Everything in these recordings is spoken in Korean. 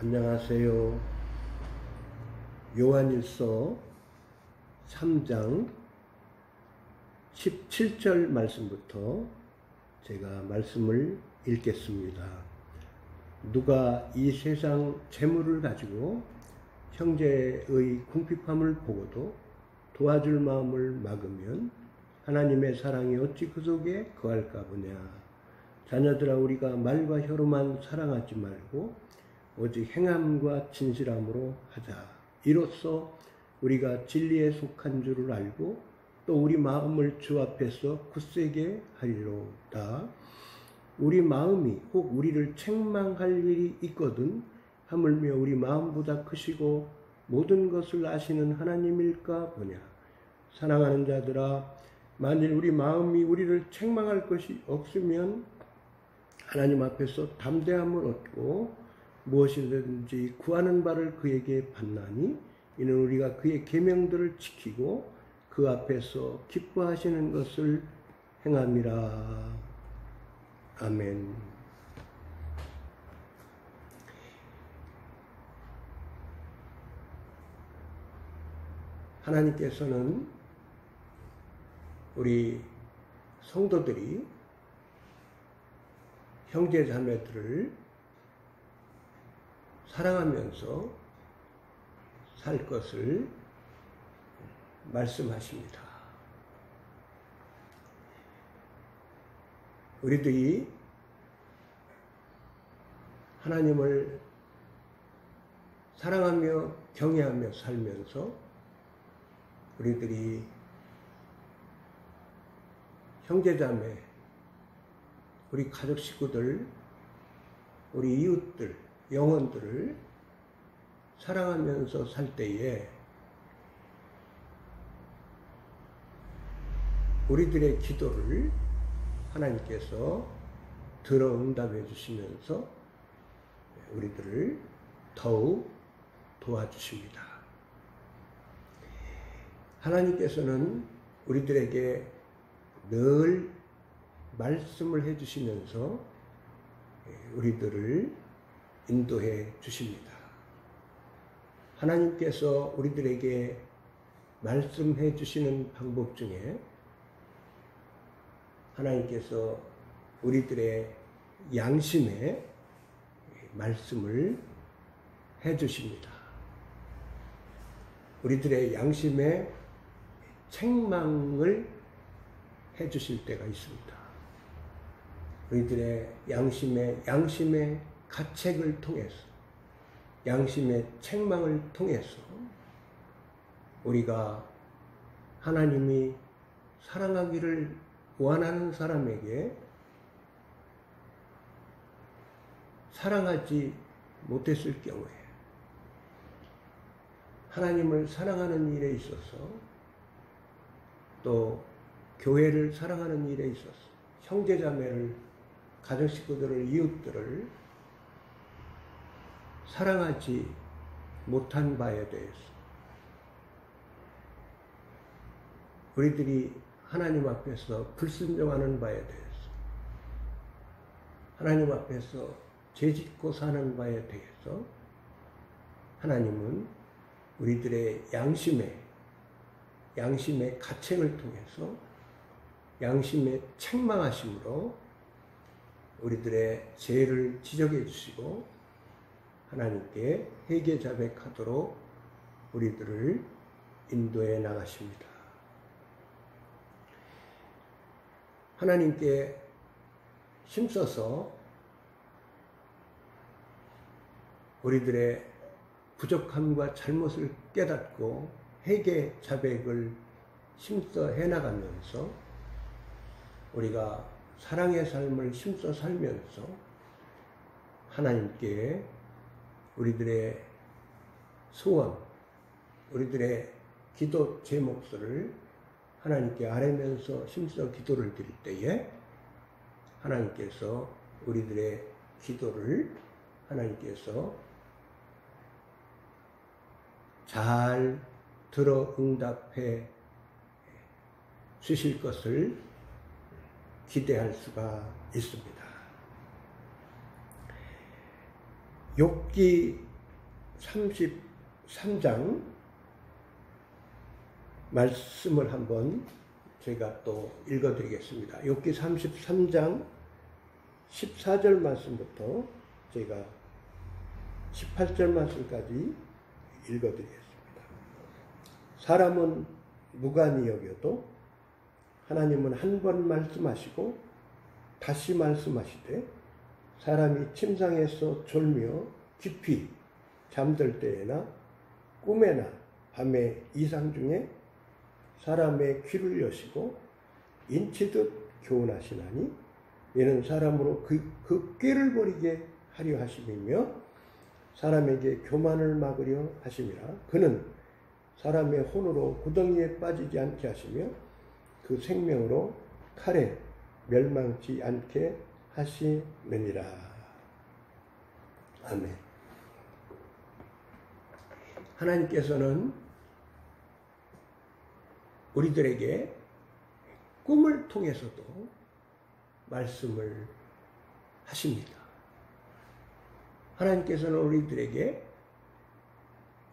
안녕하세요. 요한일서 3장 17절 말씀부터 제가 말씀을 읽겠습니다. 누가 이 세상 재물을 가지고 형제의 궁핍함을 보고도 도와줄 마음을 막으면 하나님의 사랑이 어찌 그 속에 거할까 보냐. 자녀들아, 우리가 말과 혀로만 사랑하지 말고 오직 행함과 진실함으로 하자. 이로써 우리가 진리에 속한 줄을 알고 또 우리 마음을 주 앞에서 굳세게 하리로다. 우리 마음이 혹 우리를 책망할 일이 있거든 하물며 우리 마음보다 크시고 모든 것을 아시는 하나님일까 보냐. 사랑하는 자들아, 만일 우리 마음이 우리를 책망할 것이 없으면 하나님 앞에서 담대함을 얻고 무엇이든지 구하는 바를 그에게 받나니 이는 우리가 그의 계명들을 지키고 그 앞에서 기뻐하시는 것을 행함이라. 아멘. 하나님께서는 우리 성도들이 형제 자매들을 사랑하면서 살 것을 말씀하십니다. 우리들이 하나님을 사랑하며 경외하며 살면서 우리들이 형제자매, 우리 가족 식구들, 우리 이웃들, 영혼들을 사랑하면서 살 때에 우리들의 기도를 하나님께서 들어 응답해 주시면서 우리들을 더욱 도와주십니다. 하나님께서는 우리들에게 늘 말씀을 해 주시면서 우리들을 인도해 주십니다. 하나님께서 우리들에게 말씀해 주시는 방법 중에 하나님께서 우리들의 양심에 말씀을 해 주십니다. 우리들의 양심에 책망을 해 주실 때가 있습니다. 우리들의 양심의 가책을 통해서, 양심의 책망을 통해서 우리가 하나님이 사랑하기를 원하는 사람에게 사랑하지 못했을 경우에, 하나님을 사랑하는 일에 있어서 또 교회를 사랑하는 일에 있어서 형제자매를, 가족 식구들을, 이웃들을 사랑하지 못한 바에 대해서 우리들이 하나님 앞에서 불순종하는 바에 대해서, 하나님 앞에서 죄짓고 사는 바에 대해서 하나님은 우리들의 양심의 가책을 통해서 양심의 책망하심으로 우리들의 죄를 지적해 주시고 하나님께 회개 자백하도록 우리들을 인도해 나가십니다. 하나님께 힘써서 우리들의 부족함과 잘못을 깨닫고 회개 자백을 힘써 해나가면서 우리가 사랑의 삶을 힘써 살면서 하나님께 우리들의 소원, 우리들의 기도 제목들을 하나님께 아뢰면서 힘써 기도를 드릴 때에 하나님께서 우리들의 기도를 하나님께서 잘 들어 응답해 주실 것을 기대할 수가 있습니다. 욥기 33장 말씀을 한번 제가 또 읽어드리겠습니다. 욥기 33장 14절 말씀부터 제가 18절 말씀까지 읽어드리겠습니다. 사람은 무관히 여겨도 하나님은 한 번 말씀하시고 다시 말씀하시되 사람이 침상에서 졸며 깊이 잠들 때에나 꿈에나 밤의 이상 중에 사람의 귀를 여시고 인치듯 교훈하시나니 이는 사람으로 그 꾀를 버리게 하려 하심이며 사람에게 교만을 막으려 하심이라. 그는 사람의 혼으로 구덩이에 빠지지 않게 하시며 그 생명으로 칼에 멸망치 않게 하시느니라. 아멘. 하나님께서는 우리들에게 꿈을 통해서도 말씀을 하십니다. 하나님께서는 우리들에게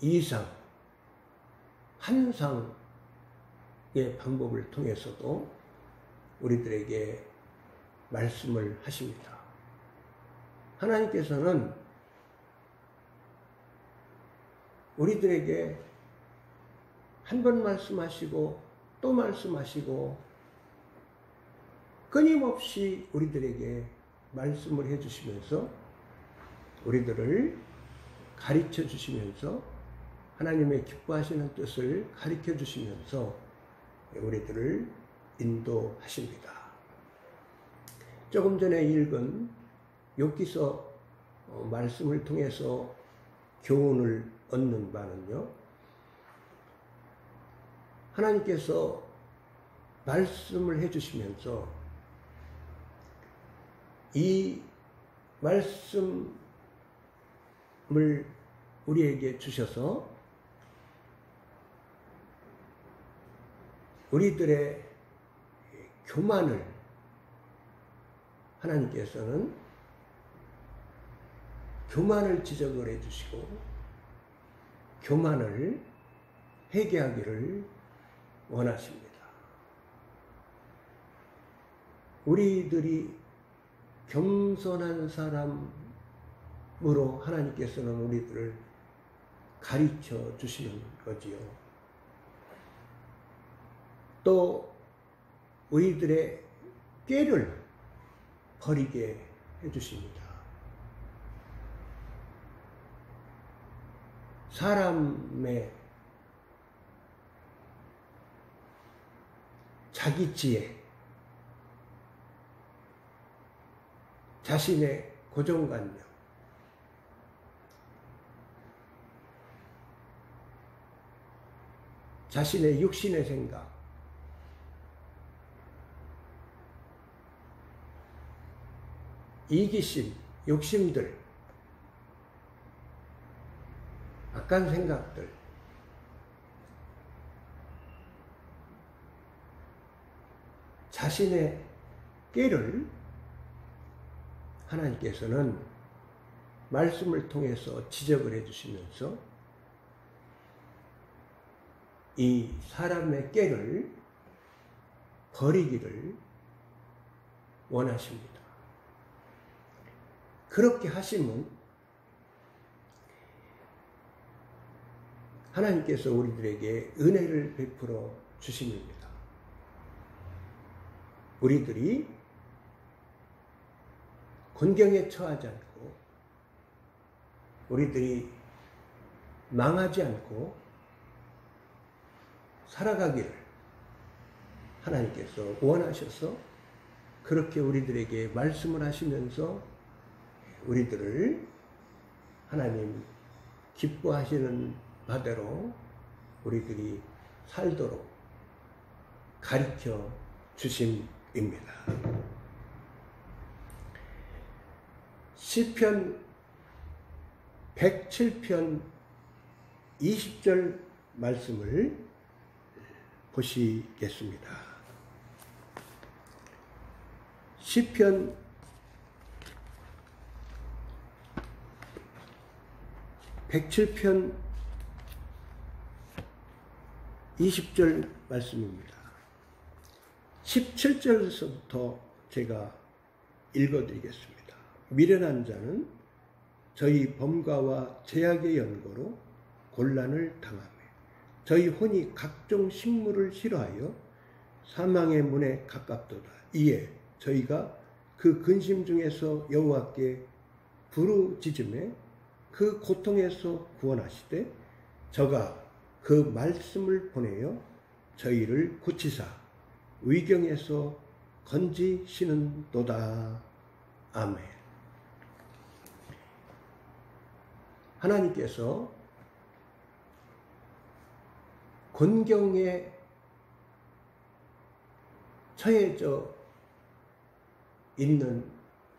이상, 환상의 방법을 통해서도 우리들에게 말씀을 하십니다. 하나님께서는 우리들에게 한 번 말씀하시고 또 말씀하시고 끊임없이 우리들에게 말씀을 해주시면서 우리들을 가르쳐 주시면서 하나님의 기뻐하시는 뜻을 가르쳐 주시면서 우리들을 인도하십니다. 조금 전에 읽은 욥기서 말씀을 통해서 교훈을 얻는 바는요, 하나님께서 말씀을 해주시면서 이 말씀을 우리에게 주셔서 우리들의 교만을 하나님께서는 교만을 지적을 해주시고 교만을 회개하기를 원하십니다. 우리들이 겸손한 사람으로 하나님께서는 우리들을 가르쳐 주시는 거지요. 또 우리들의 꾀를 버리게 해주십니다. 사람의 자기 지혜, 자신의 고정관념, 자신의 육신의 생각, 이기심, 욕심들, 악한 생각들, 자신의 꾀를 하나님께서는 말씀을 통해서 지적을 해주시면서 이 사람의 꾀를 버리기를 원하십니다. 그렇게 하시면 하나님께서 우리들에게 은혜를 베풀어 주십니다. 우리들이 곤경에 처하지 않고 우리들이 망하지 않고 살아가기를 하나님께서 원하셔서 그렇게 우리들에게 말씀을 하시면서 우리들을 하나님 기뻐하시는 바대로 우리들이 살도록 가르쳐 주심입니다. 시편 107편 20절 말씀을 보시겠습니다. 시편 107편 20절 말씀입니다. 17절에서부터 제가 읽어드리겠습니다. 미련한 자는 저희 범과와 죄악의 연고로 곤란을 당하며 저희 혼이 각종 식물을 싫어하여 사망의 문에 가깝도다. 이에 저희가 그 근심 중에서 여호와께 부르짖음에 그 고통에서 구원하시되 저가 그 말씀을 보내어 저희를 고치사 위경에서 건지시는도다. 아멘. 하나님께서 곤경에 처해져 있는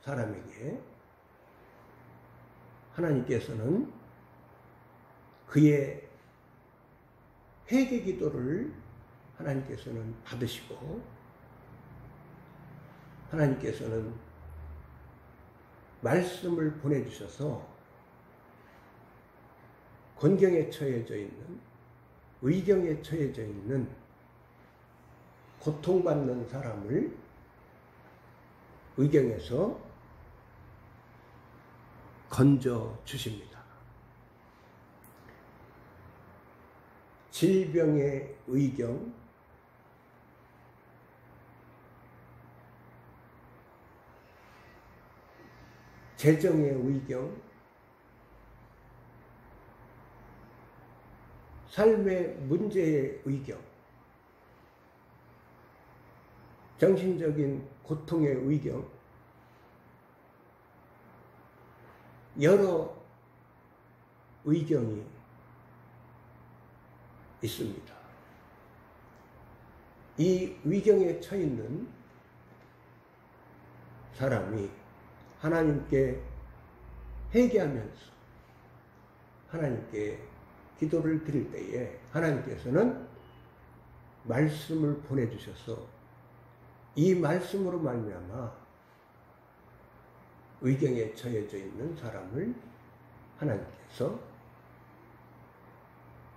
사람에게 하나님께서는 그의 회개 기도를 하나님께서는 받으시고 하나님께서는 말씀을 보내주셔서 곤경에 처해져 있는, 위경에 처해져 있는 고통받는 사람을 위경에서 건져 주십니다. 질병의 위경, 재정의 위경, 삶의 문제의 위경, 정신적인 고통의 위경, 여러 위경이 있습니다. 이 위경에 처해 있는 사람이 하나님께 회개하면서 하나님께 기도를 드릴 때에 하나님께서는 말씀을 보내주셔서 이 말씀으로 말미암아 위경에 처해져 있는 사람을 하나님께서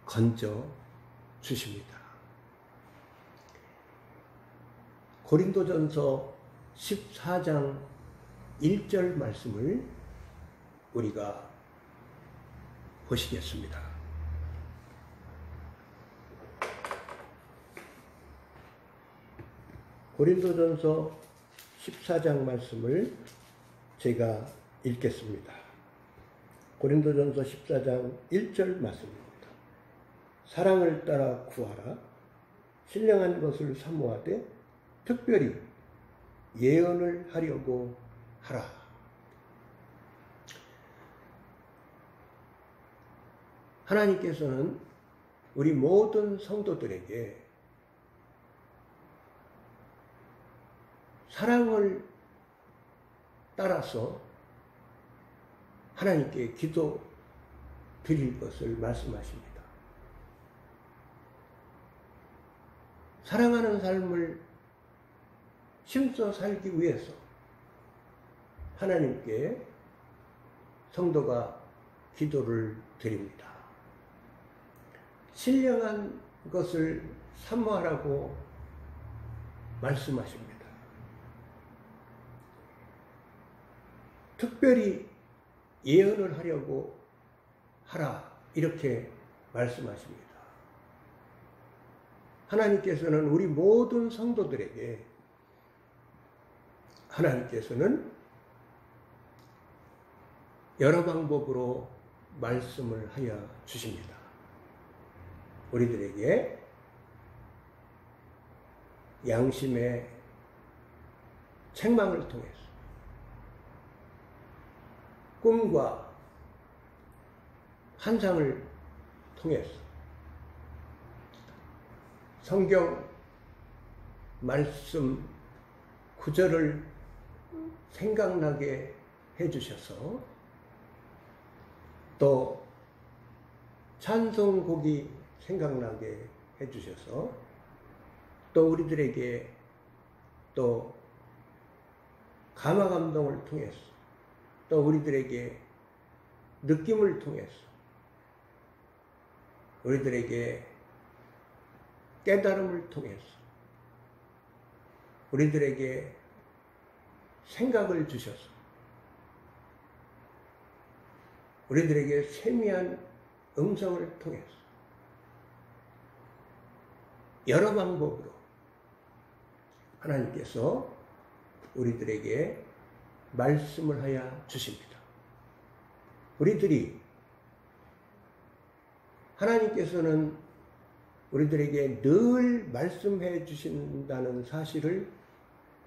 건져 주십니다. 고린도전서 14장 1절 말씀을 우리가 보시겠습니다. 고린도전서 14장 말씀을 제가 읽겠습니다. 고린도전서 14장 1절 말씀입니다. 사랑을 따라 구하라. 신령한 것을 사모하되 특별히 예언을 하려고 하라. 하나님께서는 우리 모든 성도들에게 사랑을 따라서 하나님께 기도 드릴 것을 말씀하십니다. 사랑하는 삶을 힘써 살기 위해서 하나님께 성도가 기도를 드립니다. 신령한 것을 사모하라고 말씀하십니다. 특별히 예언을 하려고 하라 이렇게 말씀하십니다. 하나님께서는 우리 모든 성도들에게 하나님께서는 여러 방법으로 말씀을 하여 주십니다. 우리들에게 양심의 책망을 통해서 꿈과 환상을 통해서 성경 말씀 구절을 생각나게 해주셔서 또 찬송곡이 생각나게 해주셔서 또 우리들에게 또 감화 감동을 통해서 또 우리들에게 느낌을 통해서 우리들에게 깨달음을 통해서 우리들에게 생각을 주셔서 우리들에게 세미한 음성을 통해서 여러 방법으로 하나님께서 우리들에게 말씀을 하여 주십니다. 우리들이 하나님께서는 우리들에게 늘 말씀해 주신다는 사실을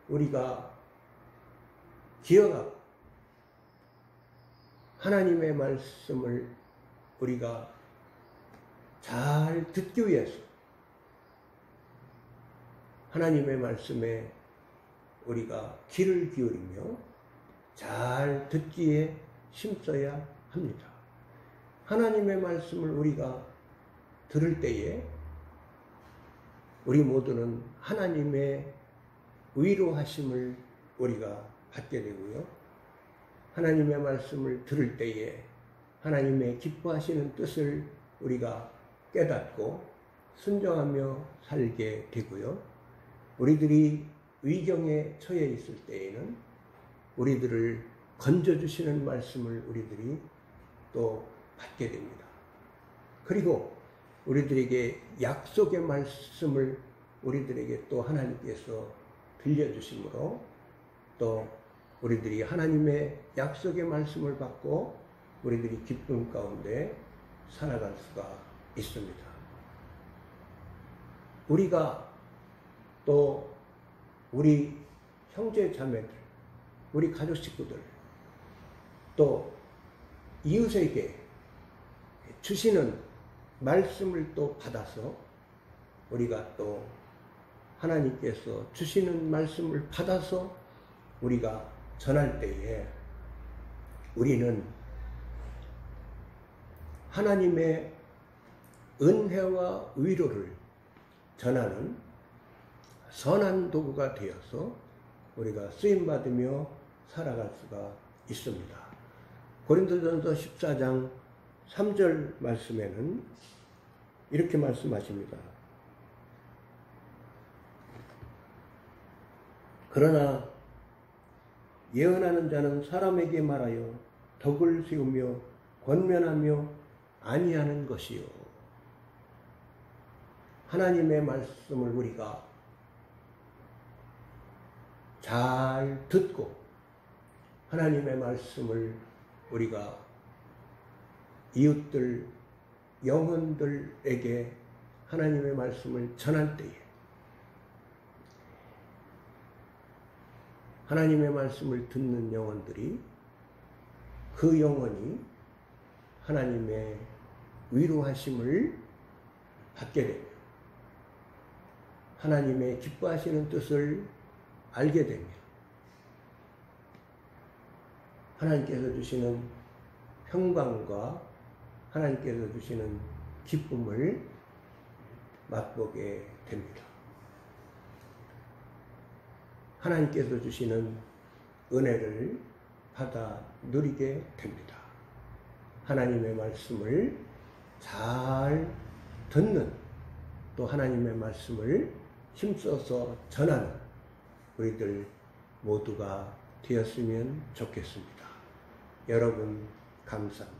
우리가 기억하고 하나님의 말씀을 우리가 잘 듣기 위해서 하나님의 말씀에 우리가 귀를 기울이며 잘 듣기에 힘써야 합니다. 하나님의 말씀을 우리가 들을 때에 우리 모두는 하나님의 위로하심을 우리가 받게 되고요. 하나님의 말씀을 들을 때에 하나님의 기뻐하시는 뜻을 우리가 깨닫고 순종하며 살게 되고요. 우리들이 위경에 처해 있을 때에는 우리들을 건져주시는 말씀을 우리들이 또 받게 됩니다. 그리고 우리들에게 약속의 말씀을 우리들에게 또 하나님께서 들려주심으로 또 우리들이 하나님의 약속의 말씀을 받고 우리들이 기쁨 가운데 살아갈 수가 있습니다. 우리가 또 우리 형제 자매들, 우리 가족 식구들, 또 이웃에게 주시는 말씀을 또 받아서 우리가 또 하나님께서 주시는 말씀을 받아서 우리가 전할 때에 우리는 하나님의 은혜와 위로를 전하는 선한 도구가 되어서 우리가 쓰임받으며 살아갈 수가 있습니다. 고린도전서 14장 3절 말씀에는 이렇게 말씀하십니다. 그러나 예언하는 자는 사람에게 말하여 덕을 세우며 권면하며 아니하는 것이요. 하나님의 말씀을 우리가 잘 듣고 하나님의 말씀을 우리가 이웃들, 영혼들에게 하나님의 말씀을 전할 때에 하나님의 말씀을 듣는 영혼들이 그 영혼이 하나님의 위로하심을 받게 됩니다. 하나님의 기뻐하시는 뜻을 알게 됩니다. 하나님께서 주시는 평강과 하나님께서 주시는 기쁨을 맛보게 됩니다. 하나님께서 주시는 은혜를 받아 누리게 됩니다. 하나님의 말씀을 잘 듣는 또 하나님의 말씀을 힘써서 전하는 우리들 모두가 되었으면 좋겠습니다. 여러분 감사합니다.